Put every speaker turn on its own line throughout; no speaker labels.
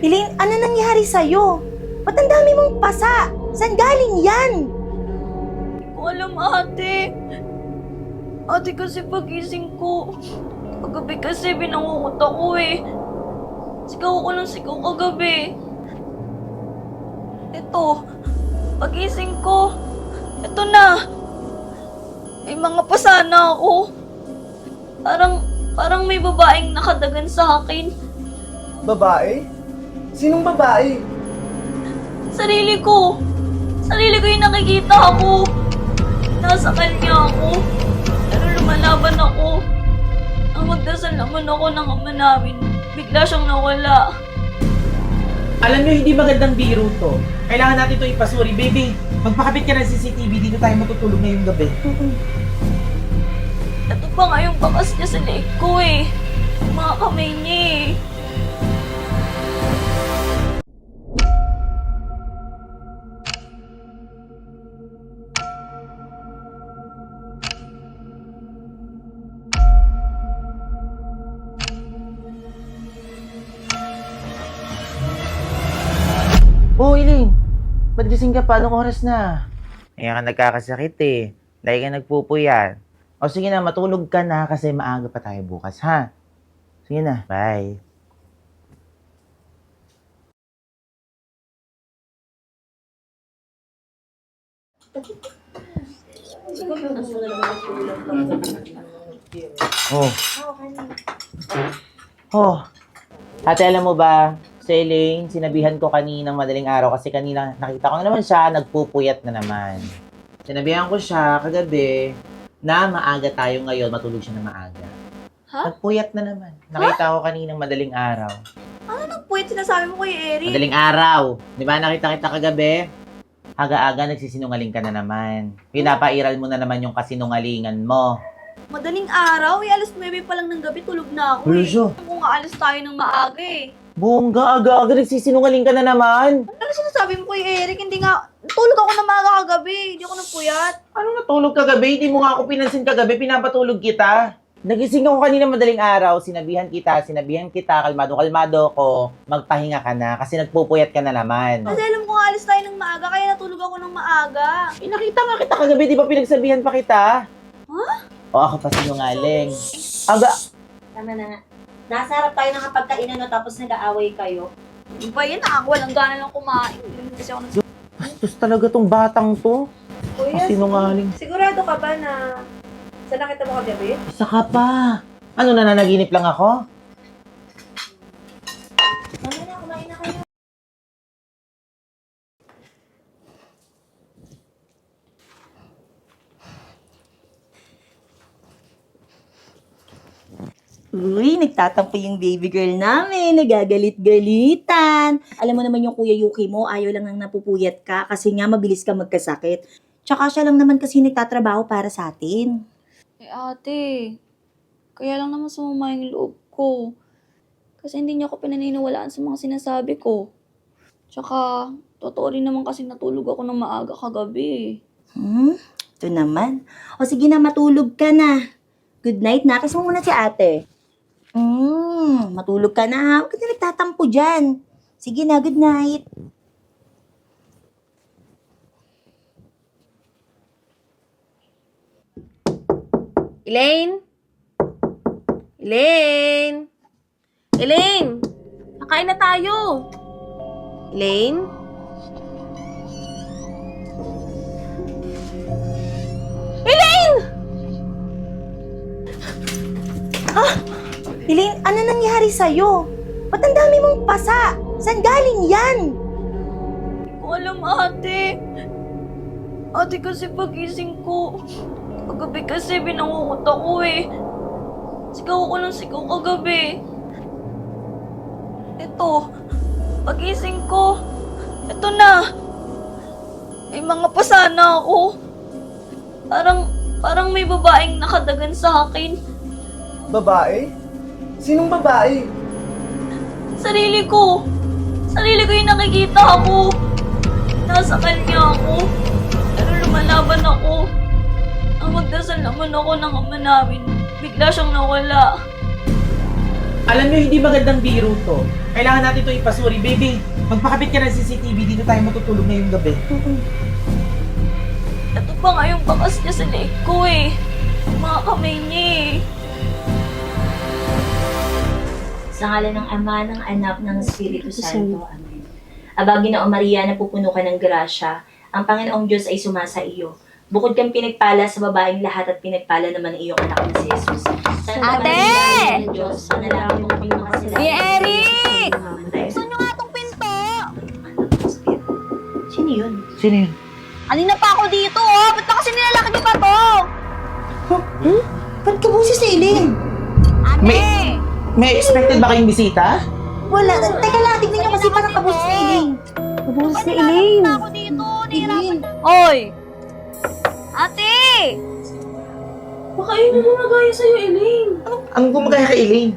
Elaine, ano nangyari sa'yo? Ba't ang dami mong pasa? Saan galing yan?
Hindi ko alam, ate. Ate, kasi pagising ko, kagabi kasi binangungot ako eh. Sigaw ako ng sigaw kagabi. Ito, pagising ko, ito na. May mga pasa na ako. Parang may babaeng nakadagan sa akin.
Babae? Sinong babae?
Sarili ko yung nakikita ako. Nasa kanya ako. Pero lumalaban ako. Ang magdasal naman ako ng ama namin. Bigla siyang nawala.
Alam nyo, hindi magandang biro to. Kailangan natin ito ipasuri. Baby, magpakabit ka ng CCTV. Dito tayo matutulog ngayong gabi.
Ito pa nga yung bakas niya sa leeg ko eh. Yung mga kamay niya eh.
Oh, Eileen. Ba't gising ka pa? Anong oras na? Kaya ka nagkakasakit eh. Lagi ka nagpupuyat. O sige na, matulog ka na kasi maaga pa tayo bukas, ha? Sige na, bye. Oh. Oh. Ate, alam mo ba, si Elaine, sinabihan ko kaninang madaling araw kasi kanina nakita ko na naman siya, nagpupuyat na naman. Sinabihan ko siya kagabi na maaga tayo ngayon, matulog siya na maaga.
Ha?
Nagpuyat na naman. Nakita ko kaninang madaling araw.
Ano nang puwet sinasabi mo kay Eric?
Madaling araw. Di ba nakita kita kagabi? Aga-aga nagsisinungaling ka na naman. Pinapairal mo na naman yung kasinungalingan mo.
Madaling araw? Alas 9 pa lang ng gabi, tulog na ako
Wala
eh.
siya.
Kung aalis tayo ng maaga eh.
Bongga, aga-aga nagsisinungaling ka na naman.
Ano sinasabi mo kay Eric? Hindi nga, tulog ako ng maaga kagabi. Hindi ako nagpuyat.
Anong natulog kagabi? Hindi mo nga ako pinansin kagabi, pinapatulog kita. Nagising ako kanina madaling araw, sinabihan kita, kalmado ko, magpahinga ka na kasi nagpupuyat ka na naman.
Kasi alam ko nga alis tayo ng maaga, kaya natulog ako ng maaga.
Nakita nga kita kagabi, di ba pinagsabihan pa kita?
Huh?
O ako pa sinungaling. Aga,
Tama na nga. Nasa harap tayo ng kapagkainan no, tapos nag-aaway kayo.
Hindi pa yan ah, walang gana lang kumain. Hindi kasi ako nag-
bastos talaga tong batang to.
Kuya,
Sinungaling.
sigurado ka ba na sa nakita mo kagabi?
Isa ka pa. Ano, nananaginip lang ako?
Tama na, kumain na kayo.
Uy, nagtatampo yung baby girl namin. Nagagalit-galitan. Alam mo naman yung Kuya Yuki mo, ayaw lang nang napupuyat ka kasi nga mabilis ka magkasakit. Tsaka siya lang naman kasi nagtatrabaho para sa atin.
Eh ate, kaya lang naman sumama yung loob ko. Kasi hindi niya ako pinaniniwalaan sa mga sinasabi ko. Tsaka, totoo rin naman kasi natulog ako ng maaga kagabi.
Ito naman. O sige na, matulog ka na. Good night na. Kiss mo muna si ate. Matulog ka na ha. Huwag ka na nagtatampo dyan. Sige na, good night.
Elaine? Elaine? Elaine? Kakain na tayo. Elaine?
Elaine, ano nangyari sa'yo? Ba't ang dami mong pasa? Saan galing yan?
Hindi ko alam ate. Ate kasi pagising ko, kagabi kasi binangungot ako eh. Sigaw ako ng sigaw kagabi. Ito, pagising ko, ito na. May mga pasa na ako. Parang may babaeng nakadagan sa akin.
Babae? Sinong babae?
Sarili ko yung nakikita ako. Nasa kanya ako. Pero lumalaban ako. Ang magdasal naman ako ng ama namin. Bigla siyang nawala.
Alam nyo, hindi magandang biro to. Kailangan natin ito ipasuri. Baby, magpakabit ka ng CCTV. Dito tayo matutulog ngayong gabi.
Ito pa nga yung bakas niya sa leg ko eh. Mga kamay niya eh.
Sa ngalan ng Ama, ng Anak, ng Espiritu Santo. Amen. Aba, Ginoong Maria, napupuno ka ng grasya. Ang Panginoong Diyos ay sumasa iyo. Bukod kang pinagpala sa babaeng lahat at pinagpala naman ang iyong anak na si Jesus. Santa
Ate!
Maria, Ina ng Diyos, panalangin mo kaming makasalanan.
Si Eric!
Mamatay.
Buksan niyo nga tong pinto!
Sino yun?
Sino yun?
Kanina pa ako dito oh! Ba't ba kasi nilalaki niyo pa to?
Ba't ka busi si Eileen?
Ate!
May expected ba kayong bisita?
Wala. Teka lang, tignan niyo kasi parang kabusi si Eileen. Kabusi si
Elaine!
Eileen.
Ako dito! Nahirapan na. Oy! Ate!
Baka yun na lumagaya sa'yo, Elaine.
Anong gumagaya kay Elaine?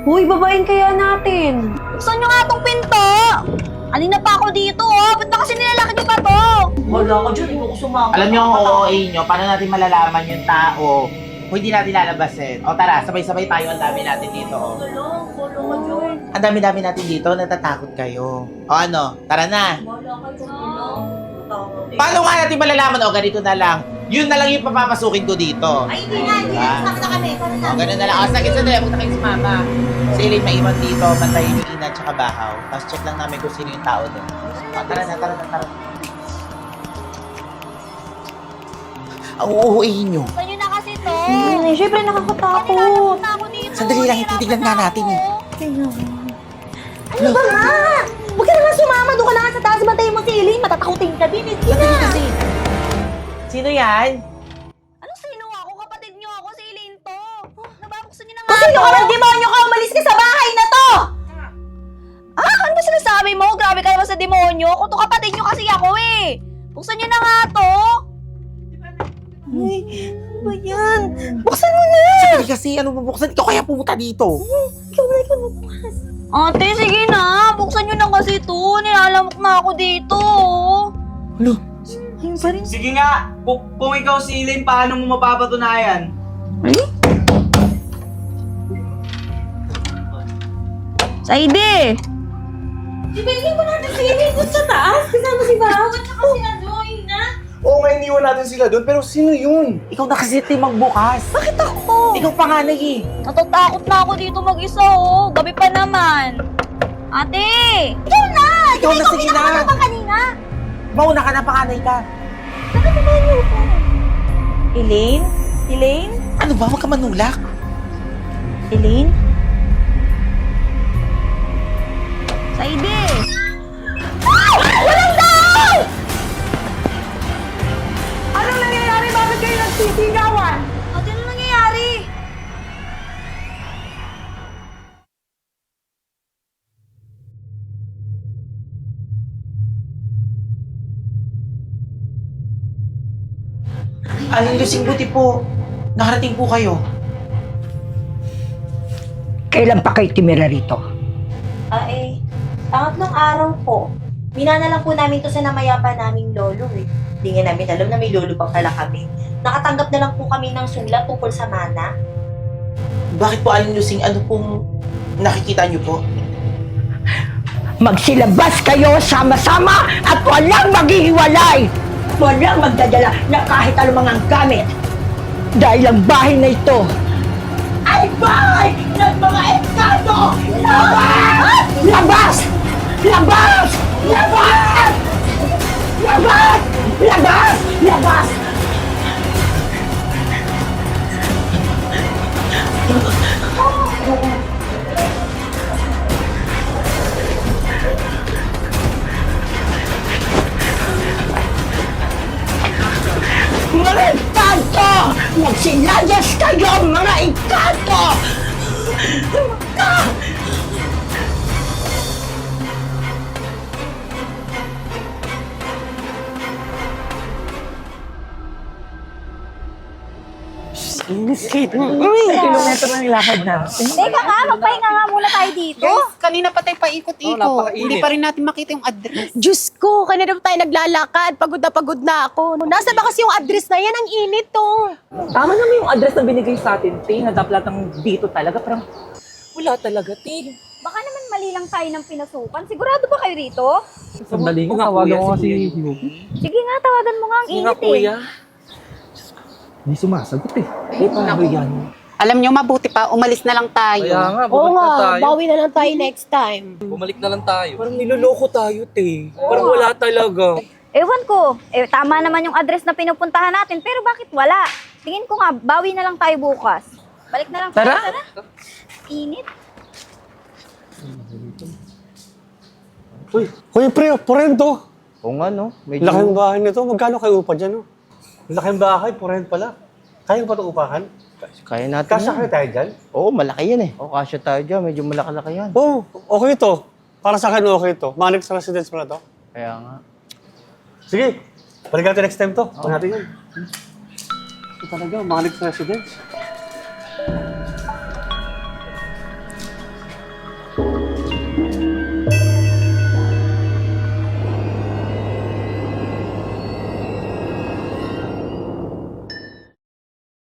Uy, babayin kaya natin.
Buksan niyo nga tong pinto! Kanina pa ako dito oh! Ba't ba kasi nilalaki niyo pa to?
Wala ka dyan, hindi ko sumama.
Alam niyo ang OOA niyo, paano natin malalaman yung tao kung hindi natin lalabasin? O tara, sabay-sabay tayo, ang dami natin dito. Oh.
Tulong ka dyan.
Ang dami-dami natin dito, natatakot kayo. O ano, tara na.
Wala ka dyan, tulong.
Paano nga natin malalaman? O ganito na lang. Yun na lang yung papapasukin ko dito.
Ay, hindi na,
Diba?
Sama na kami. Tara na.
O ganun na lang. O sagit sandali, huwag na kayo sumama. Si Elaine maiwan dito, bantayin yung Ina at Bahaw. Tapos check lang namin kung sino yung tao doon. O tara na, tara na, tara na. Ang uuhuin nyo.
Buksan niyo na kasi to!
Siyempre
Kanina
nakakatakot.
na ako dito!
Sandali lang, ititignan nga natin eh.
Ano ba nga? Huwag ka naman sumama. Doon ka lang sa taas. Bantayin mo si Eileen. Matatakutin ka din. Sige
Sandali
na.
kasi. Sino yan?
Anong sino ako? Kapatid niyo ako, si Elaine to! Nababuksan niyo na nga
Kasi
to!
ka ng demonyo ka. Umalis ka sa bahay na to.
Ah, ano ba sinasabi mo? Grabe ka naman sa demonyo. Kung to kapatid niyo kasi ako eh. Buksan niyo na nga to.
Ay, ano ba yan? Buksan mo na.
Sandali kasi, ano bubuksan? Ikaw kaya pumunta dito.
Ikaw na bukas.
Ate, sige na. Buksan niyo na kasi to. Nilalamok na ako dito.
Ano?
Ayun pa rin.
Sige nga, kung ikaw si Elaine, paano mo mapapatunayan?
Saide!
Ibigay mo natin si Elaine doon sa taas. Kasama si Bahaw at saka si Anoy na.
Oo nga, iniwan natin sila doon, pero sino yun?
Ikaw na kasi magbukas.
Bakit ako?
Ikaw panganay eh.
Natatakot na ako dito mag-isa oh. Gabi pa naman. Ate!
Ikaw na, sige na.
Kanina?
Mauna ka na, panganay ka.
Eileen? Eileen?
Ano ba? Huwag ka manulak.
Eileen?
Saide!
Anong nangyayari? Bakit kayo nagsisigawan?
Ate, ano nangyayari?
Aling Lusing, buti po. Nakarating po kayo.
Kailan pa kayo timira rito?
Pangatlong araw po. Minana lang po namin to sa namayapa naming lolo eh. Hindi nga namin alam na may lolo pang pala kami. Nakatanggap na lang po kami ng sulat tungkol sa mana.
Bakit po, Aling Lusing? Ano pong nakikita niyo po?
Magsilabas kayo sama-sama at walang maghihiwalay! Walang magdadala na kahit anumang gamit! Dahil ang bahay na ito ay bahay ng mga ekado! Labas! Labas! Labas! Labas! Labas! Labas! Labas! Mga engkanto! Magsilayas kayo, mga engkanto!
Kilometro na nilakad natin.
Teka nga, magpahinga nga muna tayo dito.
Guys, kanina pa tayo paikot-ikot. Hindi pa rin natin makita yung address.
Diyos ko, kanina pa tayo naglalakad. Pagod na ako. Nasa ba kasi yung address na yan? Ang init to.
Tama naman yung address na binigay sa atin, Tay. Nadaplat ang dito talaga. Parang
Wala talaga, Tin.
Baka naman mali lang tayo ng pinasukan. Sigurado ba kayo rito?
Sandali nga, tawagan ko kasi
Sige nga, tawagan mo nga ang
Sige nga,
init
kuya.
Hindi sumasagot eh.
Paano yan?
Alam nyo, mabuti pa, umalis na lang tayo.
Kaya nga,
Oo
bumalik na
nga,
tayo.
bawi na lang tayo next time.
Bumalik na lang tayo. Parang niloloko tayo, te. Parang wala talaga.
Ewan ko. Tama naman yung address na pinupuntahan natin. Pero bakit wala? Tingin ko nga, bawi na lang tayo bukas. Balik na lang tayo.
Tara.
Init.
Kuya pre, porento.
Oo nga, no?
Laking bahay nito. Magkano kayo upa dyan, no? Laking bahay, porento pala. Kaya ba ito upahan?
Kaya natin
Kasya kayo tayo dyan?
Oo, malaki yan eh. Oo, kasya tayo dyan. Medyo malaki-laki yan.
Oo, okay ito. Para sa akin, okay ito. Manix residence pala to.
Kaya nga.
Sige, balik natin next time to. Pag natin yan. Ito talaga, Manix residence.